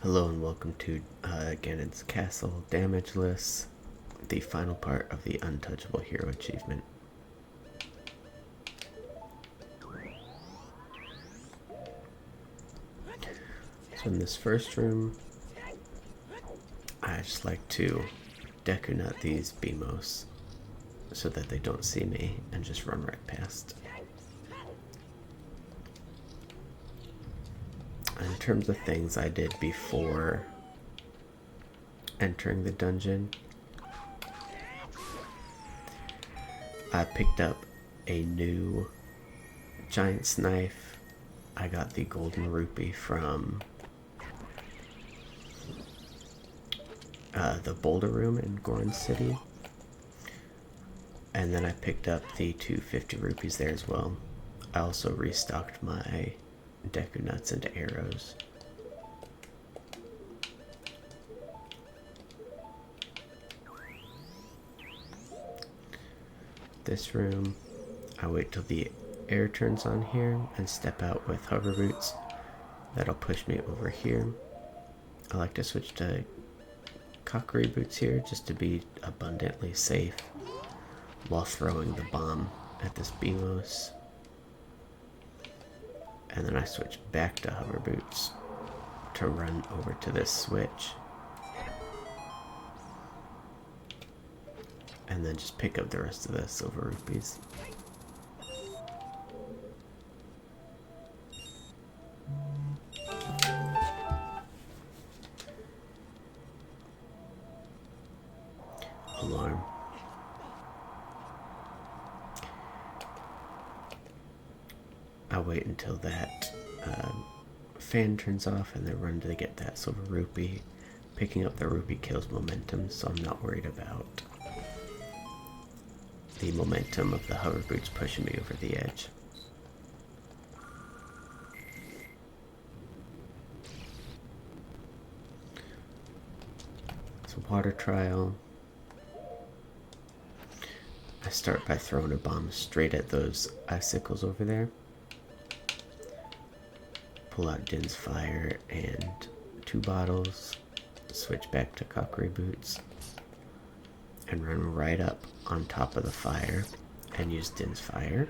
Hello and welcome to Ganon's Castle, Damageless, the final part of the Untouchable Hero achievement. So in this first room, I just like to Deku Nut these Beamos so that they don't see me and just run right past. In terms of things I did before entering the dungeon, I picked up a new giant's knife. I got the golden rupee from the Boulder Room in Goron City. And then I picked up the 250 rupees there as well. I also restocked my Deku Nuts into arrows. This room, I wait till the air turns on here and step out with hover boots. That'll push me over here. I like to switch to cockery boots here just to be abundantly safe while throwing the bomb at this Beamos. And then I switch back to hover boots to run over to this switch. And then just pick up the rest of the silver rupees. Alarm. I wait until that fan turns off and then run to get that silver rupee. Picking up the rupee kills momentum, so I'm not worried about the momentum of the hover boots pushing me over the edge. So water trial. I start by throwing a bomb straight at those icicles over there. Pull out Din's Fire and 2 bottles. Switch back to cockery boots. And run right up on top of the fire and use Din's Fire.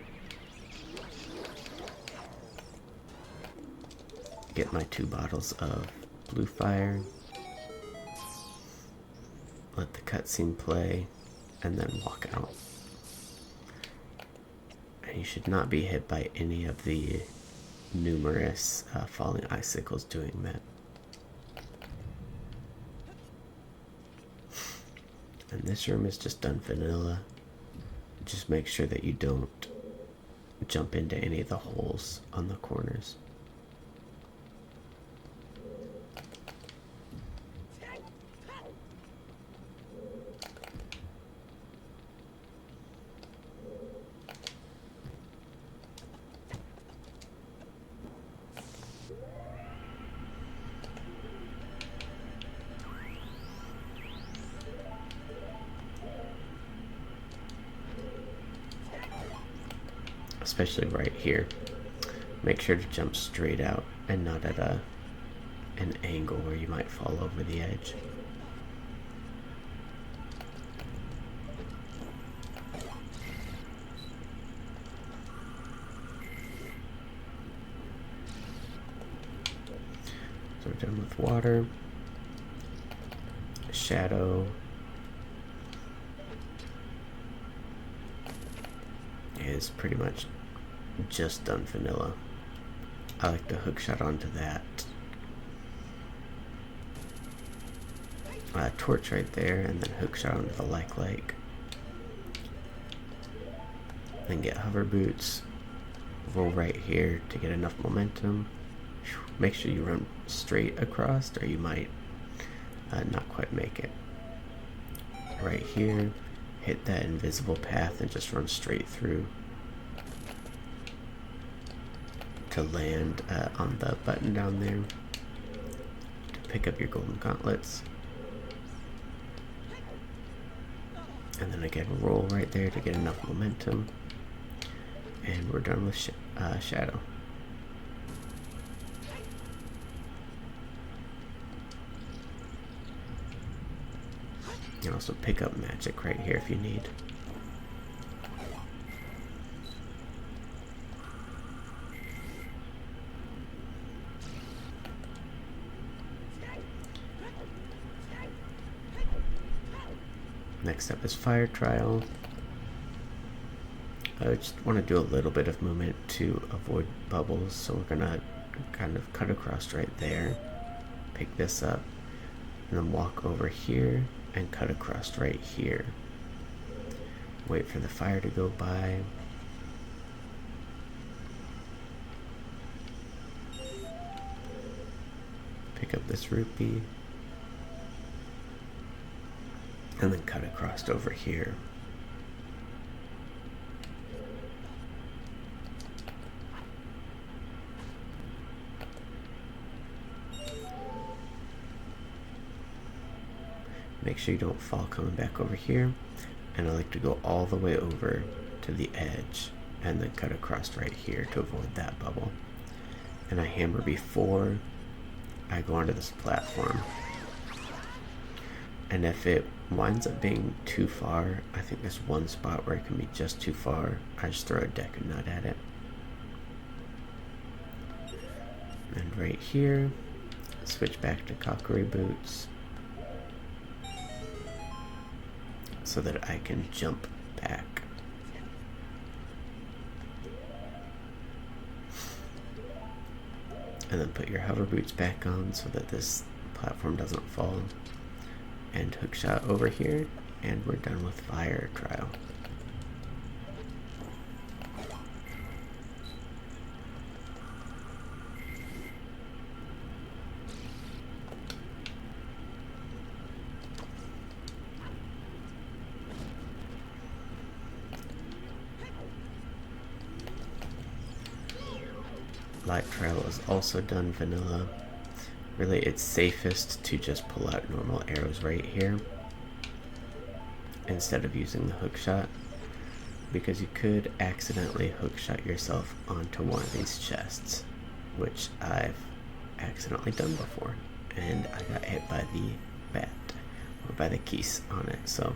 Get my 2 bottles of blue fire. Let the cutscene play and then walk out. And you should not be hit by any of the numerous falling icicles doing that. And this room is just done vanilla. Just make sure that you don't jump into any of the holes on the corners. Especially right here. Make sure to jump straight out and not at an angle where you might fall over the edge. So we're done with water. Shadow. Is pretty much just done vanilla. I like to hookshot onto that torch right there and then hookshot onto the like. Then get hover boots, roll right here to get enough momentum. Make sure you run straight across or you might not quite make it. Right here, hit that invisible path and just run straight through to land on the button down there to pick up your golden gauntlets. And then again, roll right there to get enough momentum. And we're done with Shadow. You can also pick up magic right here if you need. Next up is Fire Trial. I just want to do a little bit of movement to avoid bubbles, so we're gonna kind of cut across right there, pick this up, and then walk over here and cut across right here. Wait for the fire to go by. Pick up this rupee. And then cut across over here. Make sure you don't fall coming back over here. And I like to go all the way over to the edge and then cut across right here to avoid that bubble. And I hammer before I go onto this platform. And if it winds up being too far, I think there's one spot where it can be just too far. I just throw a deck of nut at it. And right here, switch back to cockery boots so that I can jump back. And then put your hover boots back on so that this platform doesn't fall. And hook shot over here, and we're done with Fire Trial. Light Trial is also done vanilla. Really, it's safest to just pull out normal arrows right here instead of using the hook shot, because you could accidentally hook shot yourself onto one of these chests, which I've accidentally done before, and I got hit by the bat, or by the keys on it, so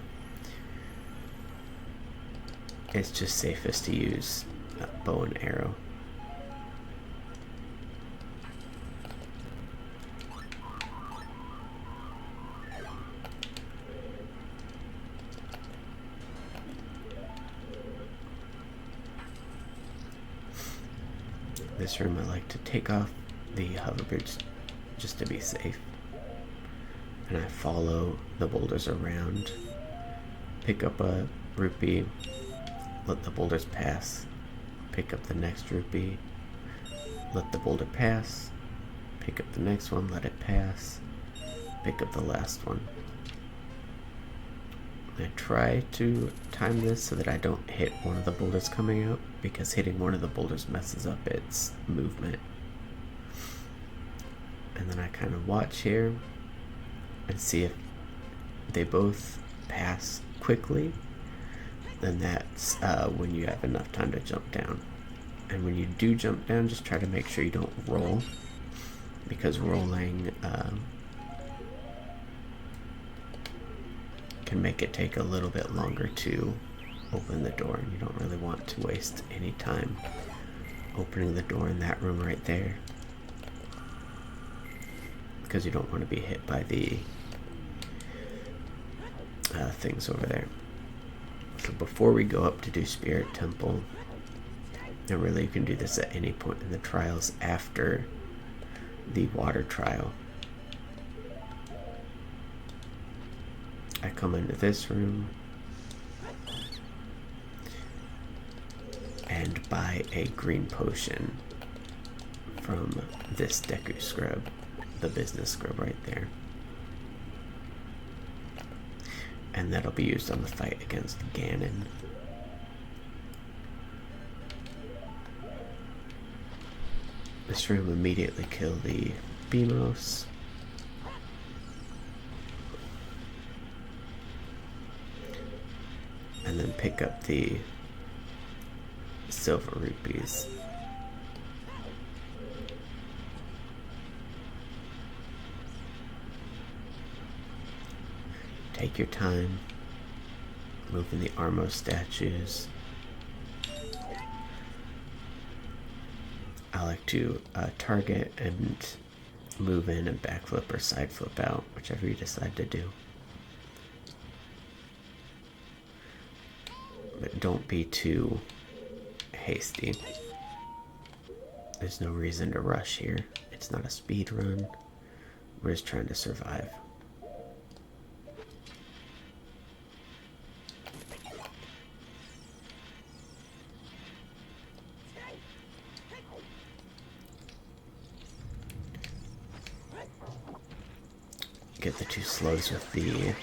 it's just safest to use a bow and arrow. This room I like to take off the hoverbirds just to be safe. And I follow the boulders around, pick up a rupee, let the boulders pass, pick up the next rupee, let the boulder pass, pick up the next one, let it pass, pick up the last one. I try to time this so that I don't hit one of the boulders coming out, because hitting one of the boulders messes up its movement. And then I kind of watch here and see if they both pass quickly, then that's when you have enough time to jump down. And when you do jump down, just try to make sure you don't roll, because rolling can make it take a little bit longer to open the door, and you don't really want to waste any time opening the door in that room right there, because you don't want to be hit by the things over there. So before we go up to do Spirit Temple, and really you can do this at any point in the trials after the water trial, I come into this room and buy a green potion from this Deku scrub, the business scrub right there. And that'll be used on the fight against Ganon. This room immediately kill the Beamos. And then pick up the silver rupees. Take your time moving the Armo statues. I like to target and move in and backflip or side flip out, whichever you decide to do. But don't be too hasty. There's no reason to rush here. It's not a speed run. We're just trying to survive. Get the two slugs with the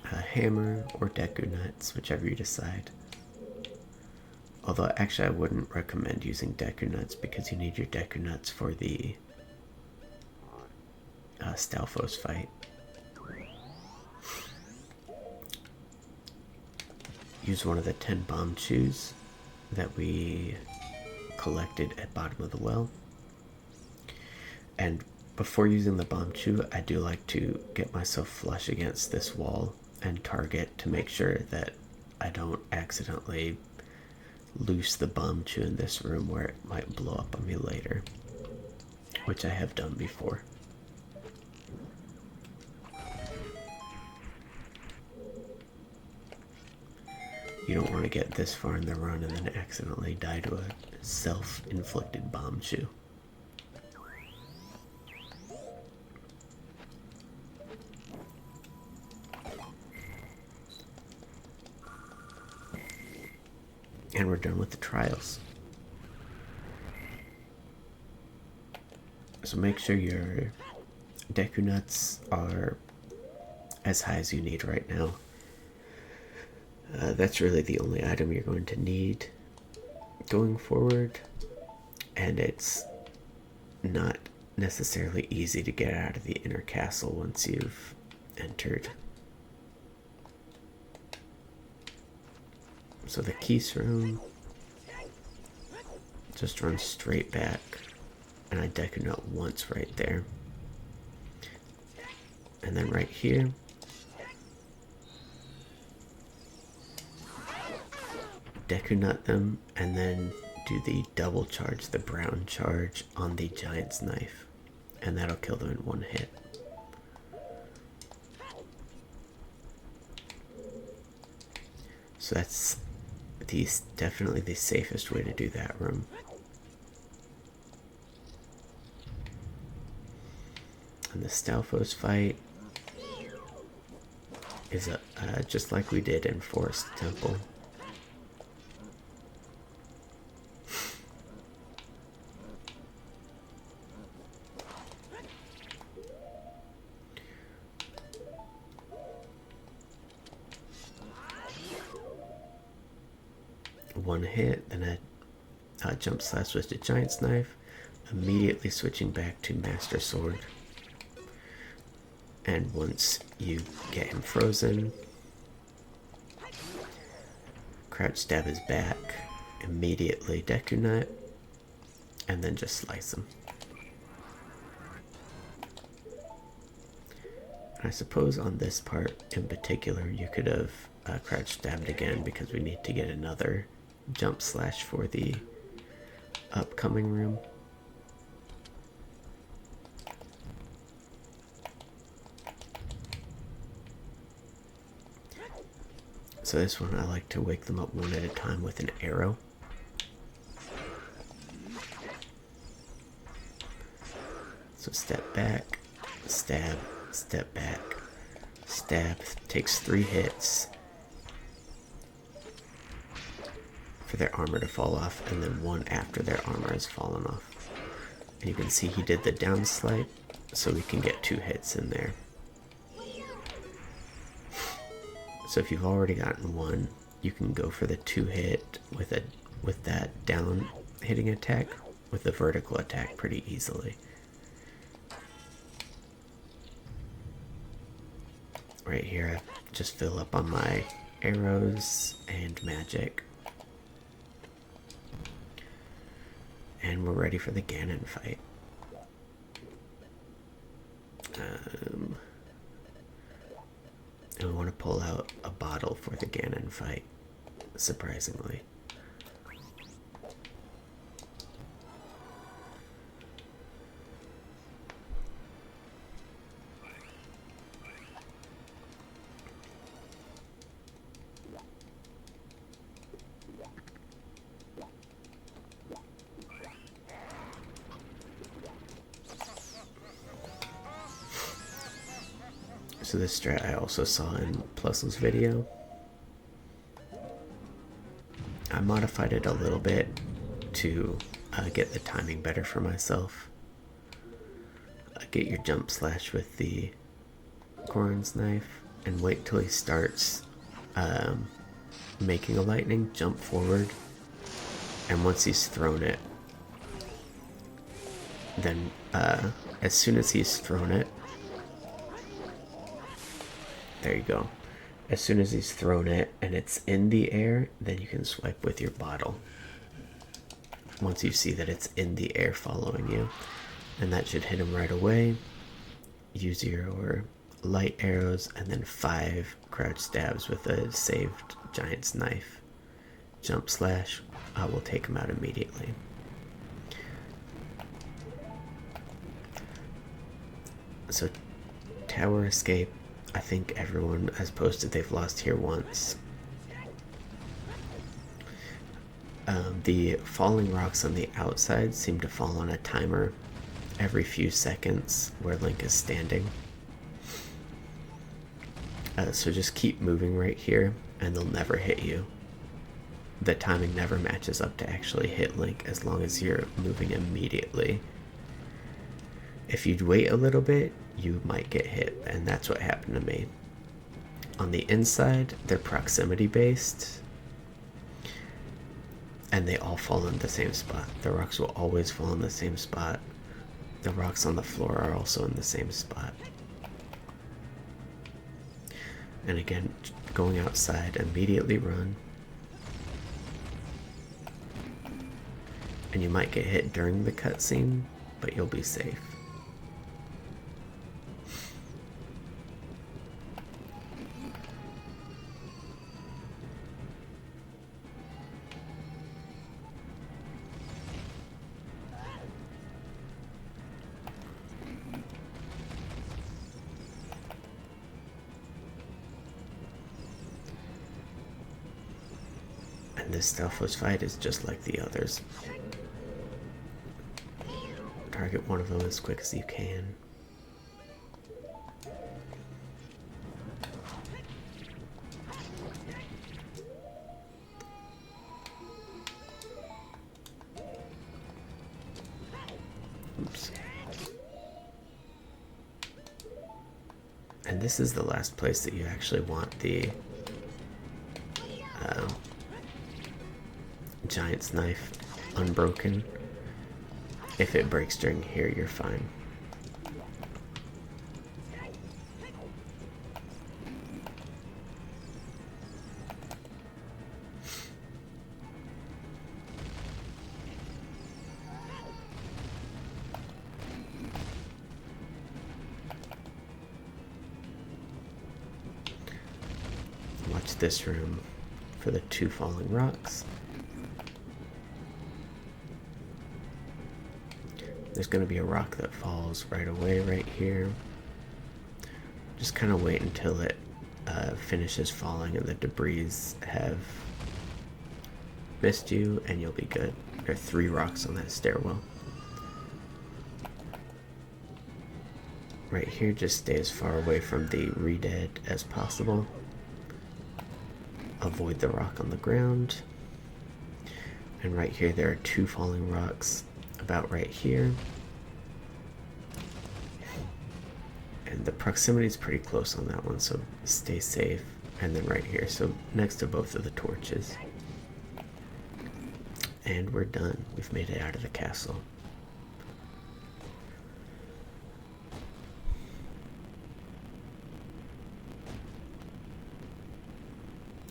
hammer or Deku Nuts, whichever you decide. Although, actually, I wouldn't recommend using Deku Nuts because you need your Deku Nuts for the Stalfos fight. Use one of the 10 bomb chews that we collected at bottom of the well. And before using the bomb chew, I do like to get myself flush against this wall and target to make sure that I don't accidentally loose the bomb chew in this room where it might blow up on me later, which I have done before. You don't want to get this far in the run and then accidentally die to a self-inflicted bomb chew. And we're done with the trials. So make sure your Deku Nuts are as high as you need right now. That's really the only item you're going to need going forward. And it's not necessarily easy to get out of the inner castle once you've entered. So the Keys room, just run straight back, and I Deku Nut once right there. And then right here, Deku Nut them, and then do the double charge, the brown charge on the Giant's Knife, and that'll kill them in one hit. So that's definitely the safest way to do that room. And the Stalfos fight is just like we did in Forest Temple. One hit, then a jump slash with the Giant's Knife, immediately switching back to Master Sword. And once you get him frozen, crouch stab his back, immediately Deku Nut, and then just slice him. And I suppose on this part in particular, you could have crouch stabbed again because we need to get another jump slash for the upcoming room. So this one I like to wake them up one at a time with an arrow. So step back, stab, step back, stab, takes 3 hits for their armor to fall off, and then 1 after their armor has fallen off. And you can see he did the down slight, so we can get 2 hits in there. So if you've already gotten 1, you can go for the 2 hit with that down hitting attack with the vertical attack pretty easily. Right here, I just fill up on my arrows and magic. And we're ready for the Ganon fight. pull out a bottle for the Ganon fight, surprisingly. So this strat I also saw in Plus's video. I modified it a little bit to get the timing better for myself. Get your jump slash with the Goron's knife and wait till he starts making a lightning, jump forward, and once he's thrown it, then as soon as he's thrown it, there you go. As soon as he's thrown it and it's in the air, then you can swipe with your bottle. Once you see that it's in the air following you, and that should hit him right away. Use your light arrows and then 5 crouch stabs with a saved giant's knife. Jump slash will take him out immediately. So tower escape, I think everyone has posted they've lost here once. The falling rocks on the outside seem to fall on a timer every few seconds where Link is standing. So just keep moving right here and they'll never hit you. The timing never matches up to actually hit Link as long as you're moving immediately. If you'd wait a little bit, you might get hit, and that's what happened to me. On the inside, they're proximity based, and they all fall in the same spot. The rocks will always fall in the same spot. The rocks on the floor are also in the same spot. And again, going outside, immediately run. And you might get hit during the cutscene, but you'll be safe. And this Stealthless fight is just like the others. Target one of them as quick as you can. Oops. And this is the last place that you actually want the giant's knife unbroken. If it breaks during here, you're fine. Watch this room for the 2 falling rocks. There's going to be a rock that falls right away right here. Just kind of wait until it finishes falling and the debris have missed you and you'll be good. There are 3 rocks on that stairwell. Right here, just stay as far away from the re-dead as possible. Avoid the rock on the ground. And right here there are 2 falling rocks about right here. And the proximity is pretty close on that one, so stay safe. And then right here, so next to both of the torches. And we're done. We've made it out of the castle.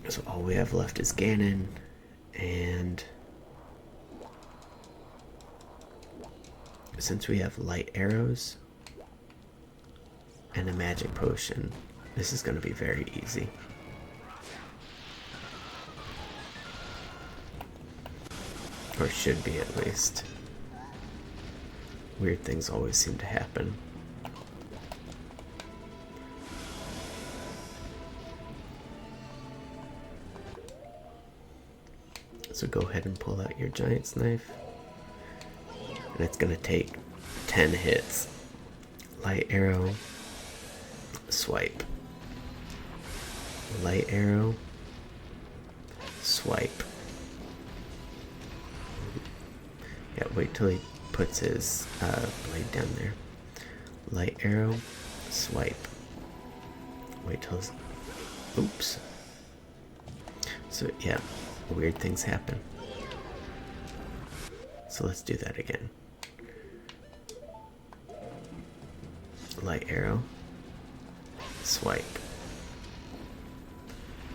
So all we have left is Ganon, and since we have light arrows and a magic potion, This is going to be very easy. Or should be, at least. Weird things always seem to happen. So go ahead and pull out your giant's knife. And it's going to take 10 hits. Light arrow, swipe. Light arrow, swipe. Yeah, wait till he puts his blade down there. Light arrow, swipe. Wait till his... Oops. So yeah, weird things happen. So let's do that again. Light arrow, swipe.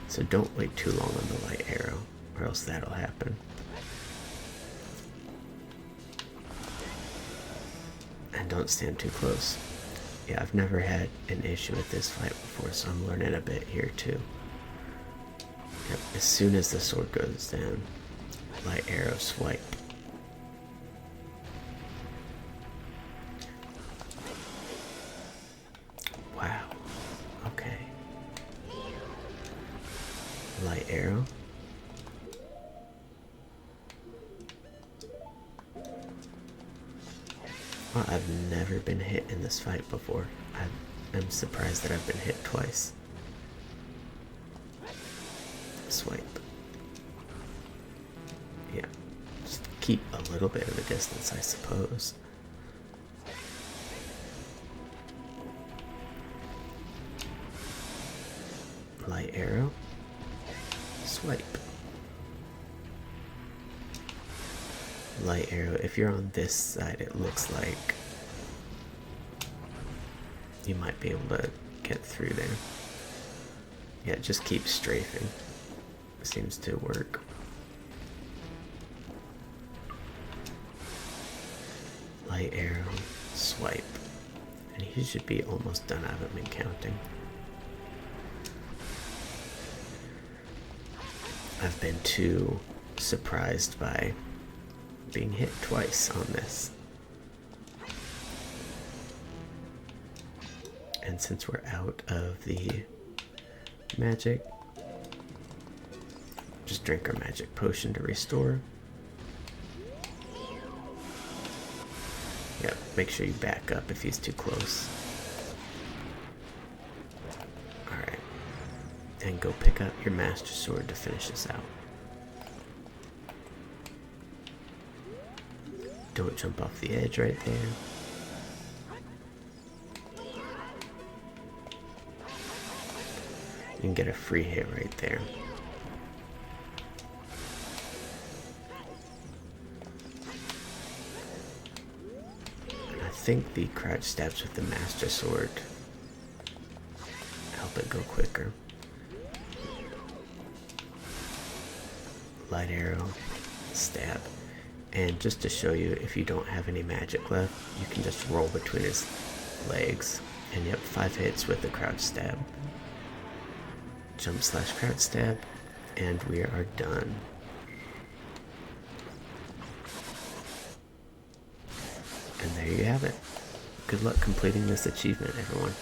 So don't wait too long on the light arrow, or else that'll happen. And don't stand too close. Yeah, I've never had an issue with this fight before, so I'm learning a bit here too. Yep, as soon as the sword goes down, light arrow, swipe. Wow. Okay. Light arrow. Well, I've never been hit in this fight before. I'm surprised that I've been hit twice. Swipe. Yeah. Just keep a little bit of a distance, I suppose. Light arrow. Swipe. Light arrow. If you're on this side, it looks like you might be able to get through there. Yeah, just keep strafing. Seems to work. Light arrow, swipe. And he should be almost done. I haven't been counting. I've been too surprised by being hit twice on this. And since we're out of the magic, just drink our magic potion to restore. Yeah, make sure you back up if he's too close. Alright. And go pick up your Master Sword to finish this out. Don't jump off the edge right there. You can get a free hit right there. And I think the crouch stabs with the Master Sword help it go quicker. Light arrow, stab. And just to show you, if you don't have any magic left, you can just roll between his legs. And yep, 5 hits with the crouch stab. Jump slash crouch stab. And we are done. And there you have it. Good luck completing this achievement, everyone.